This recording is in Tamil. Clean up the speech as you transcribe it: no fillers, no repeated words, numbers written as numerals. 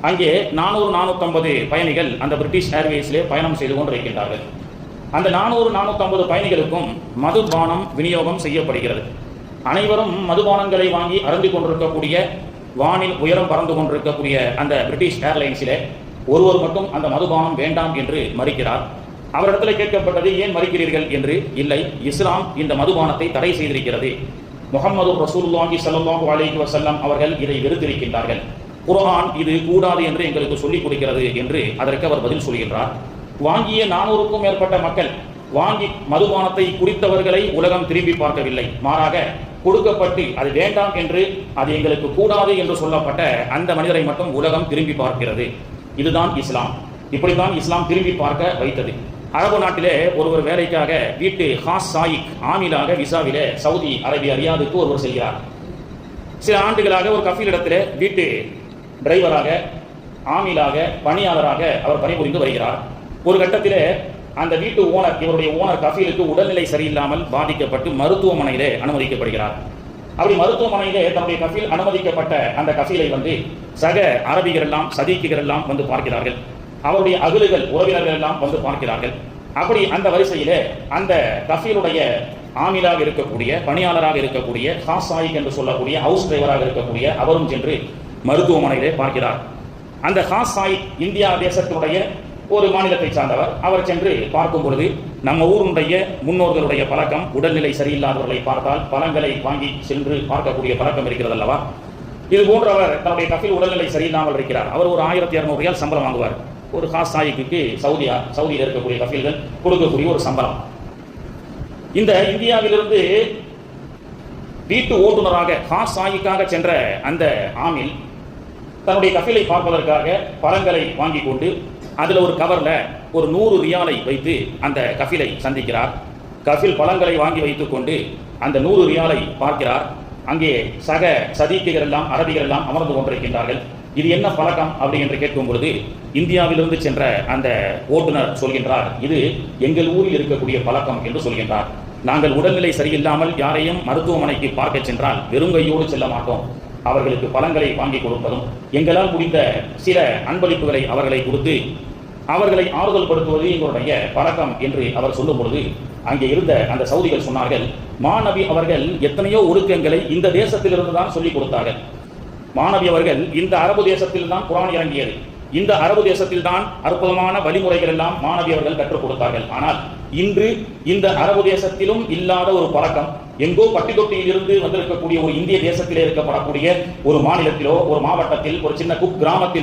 அங்கே 400-450 பயணிகள் அந்த பிரிட்டிஷ் ஏர்வேஸிலே பயணம் செய்து கொண்டிருக்கின்றார்கள். அந்த 400-450 பயணிகளுக்கும் மதுபானம் விநியோகம் செய்யப்படுகிறது. அனைவரும் மதுபானங்களை வாங்கி அருந்திக் கொண்டிருக்கக்கூடிய, வானில் உயரம் பறந்து கொண்டிருக்கக்கூடிய அந்த பிரிட்டிஷ் ஏர்லைன்ஸிலே ஒருவர் மட்டும் அந்த மதுபானம் வேண்டாம் என்று மறுக்கிறார். அவரிடத்தில் கேட்கப்பட்டது, ஏன் மறுக்கிறீர்கள் என்று. இல்லை, இஸ்லாம் இந்த மதுபானத்தை தடை செய்திருக்கிறது. முஹம்மது ரசூலுல்லாஹி ஸல்லல்லாஹு அலைஹி வஸல்லம் அவர்கள் இதை வெறுத்திருக்கின்றார்கள். குர்ஆன் இது கூடாது என்று எங்களுக்கு சொல்லிக் கொடுக்கிறது என்று அதற்கு அவர் பதில் சொல்கின்றார். வாங்கிய 400க்கும் மேற்பட்ட மக்கள் வாங்கி மதுபானத்தை குடித்தவர்களை உலகம் திரும்பி பார்க்கவில்லை. மாறாக கொடுக்கப்பட்டு அது வேண்டாம் என்று, அது எங்களுக்கு கூடாது என்று சொல்லப்பட்ட அந்த மனிதரை மட்டும் உலகம் திரும்பி பார்க்கிறது. இதுதான் இஸ்லாம். இப்படித்தான் இஸ்லாம் திரும்பி பார்க்க வைத்தது. அரபு நாட்டிலே ஒருவர் வேலைக்காக வீட்டு ஹாஸ் சாயிக் ஆமிலாக விசாவிலே சவுதி அரேபியா ரியாதுக்கு ஒருவர் செல்கிறார். சில ஆண்டுகளாக ஒரு கஃபீல் இடத்திலே வீட்டு டிரைவராக, ஆமிலாக, பணியாளராக அவர் பணிபுரிந்து வருகிறார். ஒரு கட்டத்திலே அந்த வீட்டு ஓனர், இவருடைய ஓனர் கஃபீலுக்கு உடல்நிலை சரியில்லாமல் பாதிக்கப்பட்டு மருத்துவமனையிலே அனுமதிக்கப்படுகிறார். அப்படி மருத்துவமனையிலே தன்னுடைய கஃபீல் அனுமதிக்கப்பட்ட அந்த கஃபீலை வந்து சக அரபிகர் எல்லாம், சதீக்குகள் எல்லாம் வந்து பார்க்கிறார்கள். அவருடைய அகலுகள், உறவினர்கள் எல்லாம் வந்து பார்க்கிறார்கள். அப்படி அந்த வரிசையிலே அந்த கஃபீலுடைய ஆமிலாக இருக்கக்கூடிய, பணியாளராக இருக்கக்கூடிய, ஹாஸ் சாயிக் என்று சொல்லக்கூடிய ஹவுஸ் டிரைவராக இருக்கக்கூடிய அவரும் சென்று மருத்துவமனையிலே பார்க்கிறார். அந்த ஹாஸ் சாயிக் இந்தியா தேசத்தினுடைய ஒரு மாநிலத்தை சார்ந்தவர். அவர் சென்று பார்க்கும் பொழுது, நம்ம ஊருடைய முன்னோர்களுடைய பழக்கம், உடல்நிலை சரியில்லாதவர்களை பார்த்தால் பழங்களை வாங்கி சென்று பார்க்கக்கூடிய பழக்கம் இருக்கிறது அல்லவா. இது போன்று அவர் தன்னுடைய கஃபீல் உடல்நிலை சரியில்லாமல் இருக்கிறார். அவர் ஒரு 1200 ரியால் சம்பளம் வாங்குவார். ஒரு ஹாஸ் சாயிக்கு சவுதியில் இருக்கக்கூடிய கஃபீல்கள் கொடுக்கக்கூடிய ஒரு சம்பளம். இந்த இந்தியாவிலிருந்து வீட்டு ஓட்டுநராக ஹாஸ் சாயிக்காக சென்ற அந்த ஆமில் தன்னுடைய கஃபீலை பார்ப்பதற்காக பழங்களை வாங்கி கொண்டு அதில் ஒரு கவர்ல ஒரு 100 ரியாலை வைத்து அந்த கஃபீலை சந்திக்கிறார். கஃபீல் பழங்களை வாங்கி வைத்துக் கொண்டு அந்த 100 ரியாலை பார்க்கிறார். அங்கே சக சதீக்குகள் எல்லாம், அரபிகள் எல்லாம் அமர்ந்து கொண்டிருக்கின்றார்கள். இது என்ன பழக்கம் அப்படி என்று கேட்கும் பொழுது, இந்தியாவிலிருந்து சென்ற அந்த ஓட்டுநர் சொல்கின்றார், இது எங்கள் ஊரில் இருக்கக்கூடிய பழக்கம் என்று சொல்கின்றார். நாங்கள் உடல்நிலை சரியில்லாமல் யாரையும் மருத்துவமனைக்கு பார்க்க சென்றால் வெறுங்கையோடு செல்ல மாட்டோம். அவர்களுக்கு பழங்களை வாங்கி கொடுப்பதும், எங்களால் முடிந்த சில அன்பளிப்புகளை அவர்களை கொடுத்து அவர்களை ஆறுதல் படுத்துவது எங்களுடைய பழக்கம் என்று அவர் சொல்லும் பொழுது, அங்கே இருந்த அந்த சவுதிகள் சொன்னார்கள், மாநபி அவர்கள் எத்தனையோ ஒழுக்கங்களை இந்த தேசத்திலிருந்து தான் சொல்லிக் கொடுத்தார்கள். மாநபி அவர்கள் இந்த அரபு தேசத்தில் தான் குர்ஆன் இறங்கியது. இந்த அரபு தேசத்தில் தான் அற்புதமான வழிமுறைகள் எல்லாம் மாநபி அவர்கள் கற்றுக் கொடுத்தார்கள். ஆனால் இன்று இந்த அரபு தேசத்திலும் இல்லாத ஒரு பழக்கம், எங்கோ பட்டி தொட்டியில் இருந்து வந்திருக்கக்கூடிய ஒரு இந்திய தேசத்திலே இருக்கப்படக்கூடிய ஒரு மாநிலத்திலோ, ஒரு மாவட்டத்தில், ஒரு சின்ன கிராமத்தில்